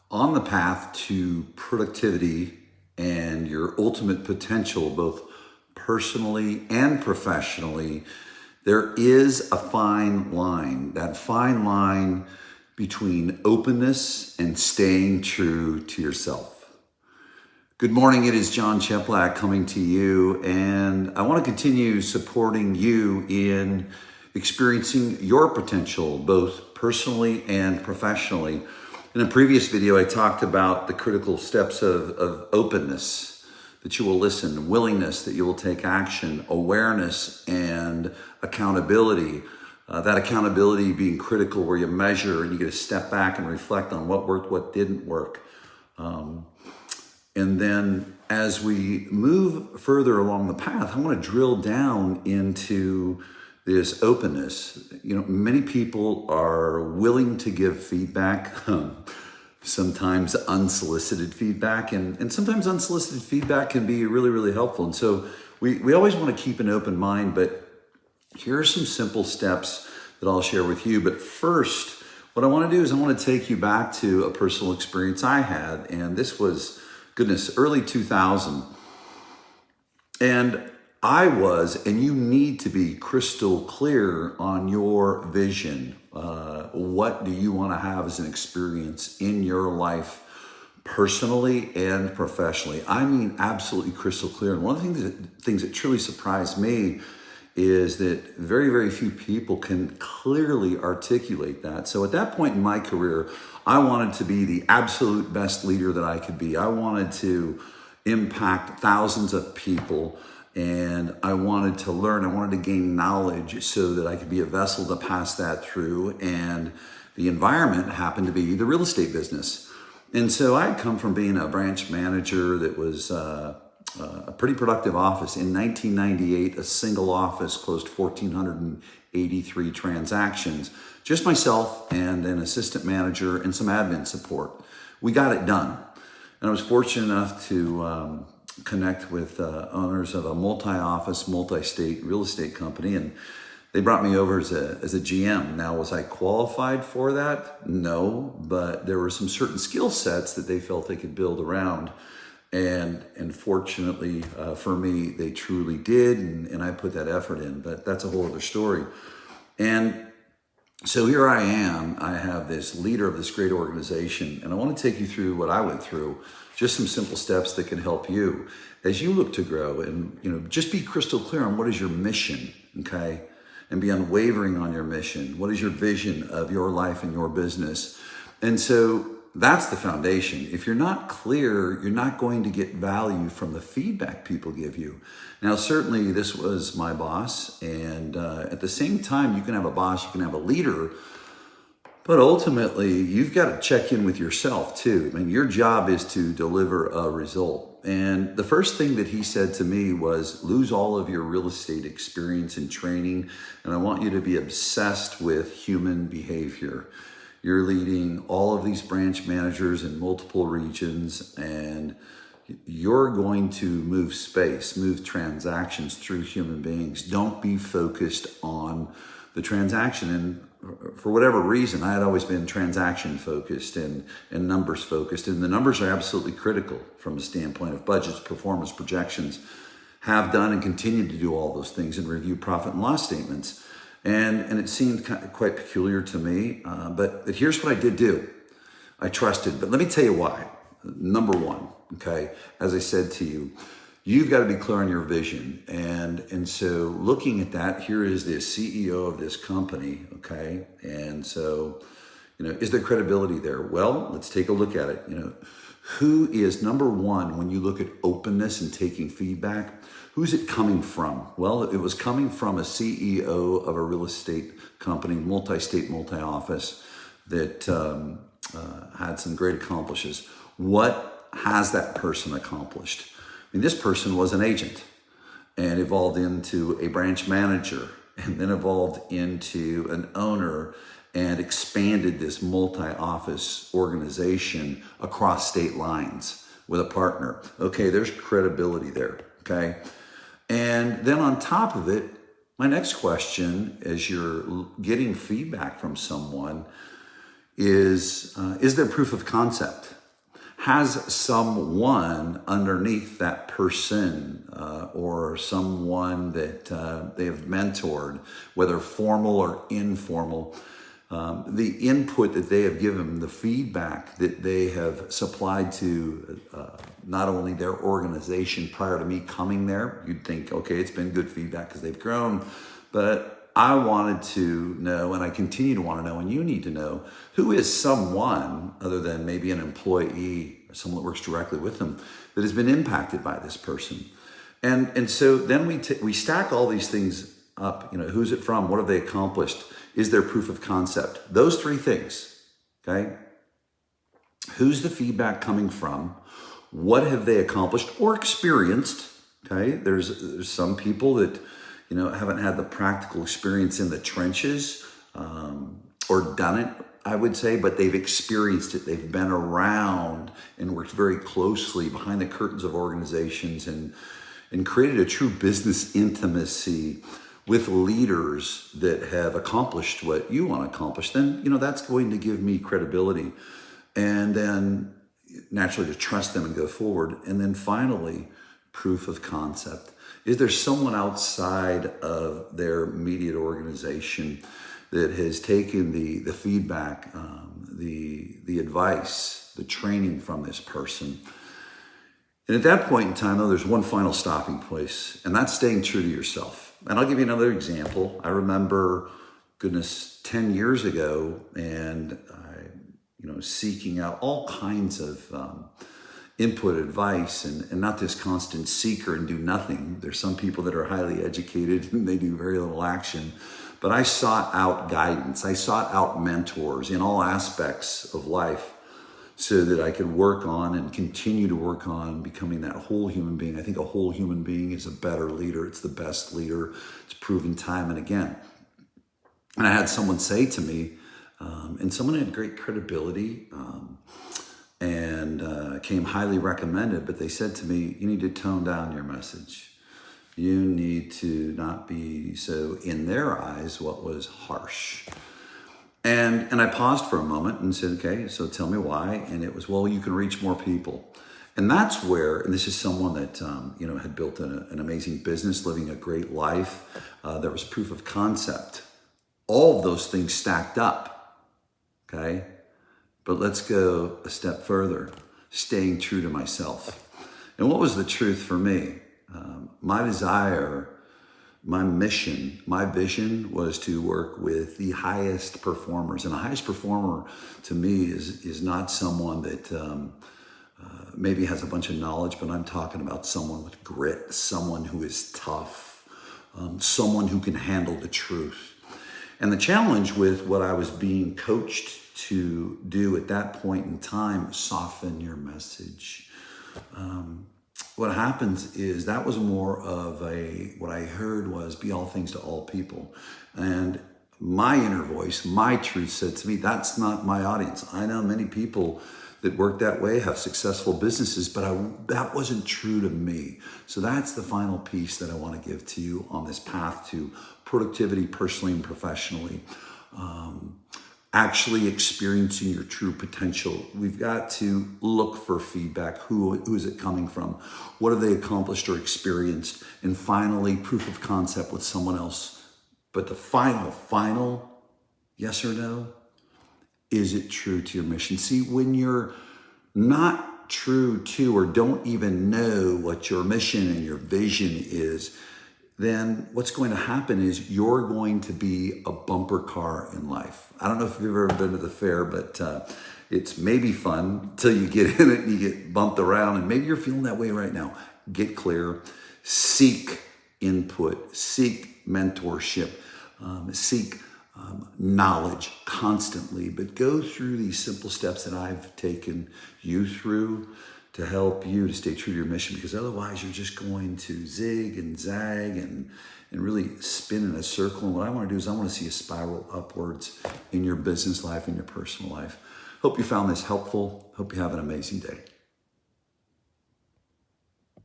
On the path to productivity and your ultimate potential, both personally and professionally, there is a fine line. That fine line between openness and staying true to yourself. Good morning, it is John Cheplack coming to you, and I want to continue supporting you in experiencing your potential, both personally and professionally. In a previous video, I talked about the critical steps of openness, that you will listen, willingness, that you will take action, awareness, and accountability. That accountability being critical, where you measure and you get to step back and reflect on what worked, what didn't work. And then as we move further along the path, I want to drill down into this openness. Many people are willing to give feedback, sometimes unsolicited feedback, and sometimes unsolicited feedback can be really, really helpful. And so we always want to keep an open mind, but here are some simple steps that I'll share with you. But first, what I want to do is I want to take you back to a personal experience I had, and this was, early 2000. And and you need to be crystal clear on your vision. What do you want to have as an experience in your life, personally and professionally? I mean, absolutely crystal clear. And one of the things that truly surprised me is that very, very few people can clearly articulate that. So at that point in my career, I wanted to be the absolute best leader that I could be. I wanted to impact thousands of people, and I wanted to learn. I wanted to gain knowledge so that I could be a vessel to pass that through. And the environment happened to be the real estate business. And so I'd come from being a branch manager that was a pretty productive office. In 1998, a single office closed 1,483 transactions. Just myself and an assistant manager and some admin support. We got it done. And I was fortunate enough to connect with owners of a multi-office, multi-state real estate company, and they brought me over as a GM. Now, was I qualified for that? No, but there were some certain skill sets that they felt they could build around. And fortunately for me, they truly did, and I put that effort in, but that's a whole other story. And so here I am, I have this leader of this great organization, and I want to take you through what I went through, just some simple steps that can help you as you look to grow. And just be crystal clear on what is your mission, okay? And be unwavering on your mission. What is your vision of your life and your business? And so that's the foundation. If you're not clear, you're not going to get value from the feedback people give you. Now, certainly this was my boss, and at the same time, you can have a boss, you can have a leader, but ultimately, you've got to check in with yourself too. I mean, your job is to deliver a result. And the first thing that he said to me was, lose all of your real estate experience and training, and I want you to be obsessed with human behavior. You're leading all of these branch managers in multiple regions, and you're going to move space, move transactions through human beings. Don't be focused on the transaction. And for whatever reason, I had always been transaction focused and numbers focused. And the numbers are absolutely critical from a standpoint of budgets, performance, projections, have done and continue to do all those things and review profit and loss statements. And it seemed quite peculiar to me, but here's what I did do. I trusted, but let me tell you why. Number one, okay, as I said to you, you've got to be clear on your vision. And so looking at that, here is the CEO of this company, okay? And so, is there credibility there? Well, let's take a look at it. Who is number one when you look at openness and taking feedback? Who's it coming from? Well, it was coming from a CEO of a real estate company, multi-state, multi-office, that had some great accomplishments. What has that person accomplished? I mean, this person was an agent and evolved into a branch manager and then evolved into an owner and expanded this multi-office organization across state lines with a partner. Okay, there's credibility there, okay? And then on top of it, my next question as you're getting feedback from someone is there proof of concept? has someone underneath that person or someone that they have mentored, whether formal or informal. The input that they have given, the feedback that they have supplied to not only their organization prior to me coming there. You'd think, okay, it's been good feedback because they've grown, but I wanted to know, and I continue to want to know, and you need to know, who is someone other than maybe an employee or someone that works directly with them that has been impacted by this person. And so then we stack all these things up. Who's it from? What have they accomplished? Is there proof of concept? Those three things, okay? Who's the feedback coming from? What have they accomplished or experienced? Okay, there's some people that haven't had the practical experience in the trenches or done it, I would say, but they've experienced it. They've been around and worked very closely behind the curtains of organizations and created a true business intimacy with leaders that have accomplished what you want to accomplish. Then that's going to give me credibility, and then naturally to trust them and go forward. And then finally, proof of concept. Is there someone outside of their immediate organization that has taken the feedback, the advice, the training from this person? And at that point in time, though, there's one final stopping place, and that's staying true to yourself. And I'll give you another example. I remember, 10 years ago, and seeking out all kinds of input, advice, and not this constant seeker and do nothing. There's some people that are highly educated and they do very little action. But I sought out guidance. I sought out mentors in all aspects of life so that I could work on and continue to work on becoming that whole human being. I think a whole human being is a better leader. It's the best leader. It's proven time and again. And I had someone say to me, and someone had great credibility and came highly recommended, but they said to me, you need to tone down your message. You need to not be so, in their eyes, what was harsh. And I paused for a moment and said, okay, so tell me why. And it was, well, you can reach more people. And that's where, and this is someone that, had built an amazing business, living a great life. There was proof of concept. All of those things stacked up, okay? But let's go a step further, staying true to myself. And what was the truth for me? My desire, my mission, my vision was to work with the highest performers. And the highest performer to me is not someone that maybe has a bunch of knowledge, but I'm talking about someone with grit, someone who is tough, someone who can handle the truth. And the challenge with what I was being coached to do at that point in time, soften your message. What happens is that was more of what I heard was be all things to all people. And my inner voice, my truth said to me, that's not my audience. I know many people that work that way, have successful businesses, but that wasn't true to me. So that's the final piece that I want to give to you on this path to productivity, personally and professionally. Actually experiencing your true potential. We've got to look for feedback. Who is it coming from? What have they accomplished or experienced? And finally, proof of concept with someone else. But the final, yes or no, is it true to your mission? See, when you're not true to or don't even know what your mission and your vision is, then what's going to happen is you're going to be a bumper car in life. I don't know if you've ever been to the fair, but it's maybe fun till you get in it and you get bumped around, and maybe you're feeling that way right now. Get clear, seek input, seek mentorship, seek knowledge constantly, but go through these simple steps that I've taken you through to help you to stay true to your mission, because otherwise you're just going to zig and zag and really spin in a circle. And what I want to do is I want to see a spiral upwards in your business life and your personal life. Hope you found this helpful. Hope you have an amazing day.